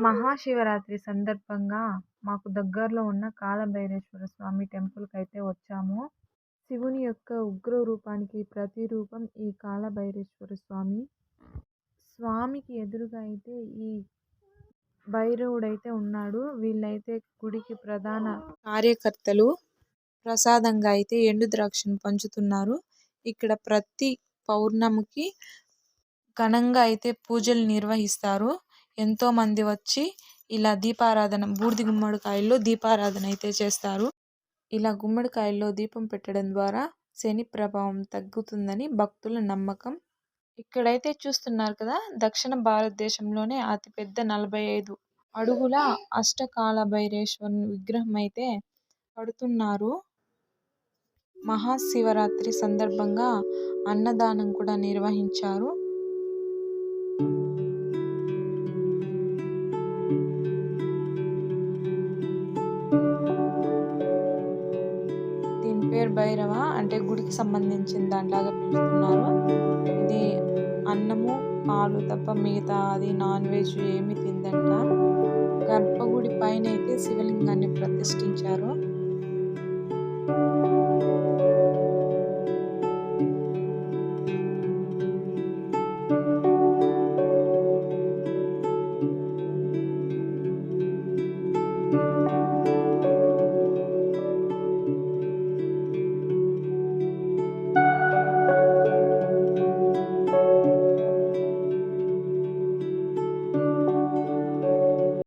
మహాశివరాత్రి సందర్భంగా మాకు దగ్గరలో ఉన్న కాలభైరేశ్వర స్వామి టెంపుల్‌కైతే వచ్చాము. శివుని యొక్క ఉగ్ర రూపానికి ప్రతిరూపం ఈ కాలభైరేశ్వర స్వామి. స్వామికి ఎదురుగా అయితే ఈ భైరవుడైతే ఉన్నాడు. వీళ్ళైతే గుడికి ప్రధాన కార్యకర్తలు. ప్రసాదంగా అయితే ఎండు ద్రాక్షను పంచుతున్నారు. ఇక్కడ ప్రతి పౌర్ణమికి ఘనంగా అయితే పూజలు నిర్వహిస్తారు. ఎంతోమంది వచ్చి ఇలా దీపారాధన బూడిద గుమ్మడికాయల్లో దీపారాధన అయితే చేస్తారు. ఇలా గుమ్మడికాయల్లో దీపం పెట్టడం ద్వారా శని ప్రభావం తగ్గుతుందని భక్తుల నమ్మకం. ఇక్కడైతే చూస్తున్నారు కదా, దక్షిణ భారతదేశంలోనే అతిపెద్ద 45 అడుగుల అష్టకాల భైరేశ్వరుని విగ్రహం అయితే కడుతున్నారు. మహాశివరాత్రి సందర్భంగా అన్నదానం కూడా నిర్వహించారు. దీని పేరు భైరవ, అంటే గుడికి సంబంధించిన దానిలాగా పిలుస్తున్నారు. ఇది అన్నము పాలు తప్ప మిగతా అది నాన్ వెజ్ ఏమి తిందంట. గర్భగుడి పైన అయితే శివలింగాన్ని ప్రతిష్ఠించారు.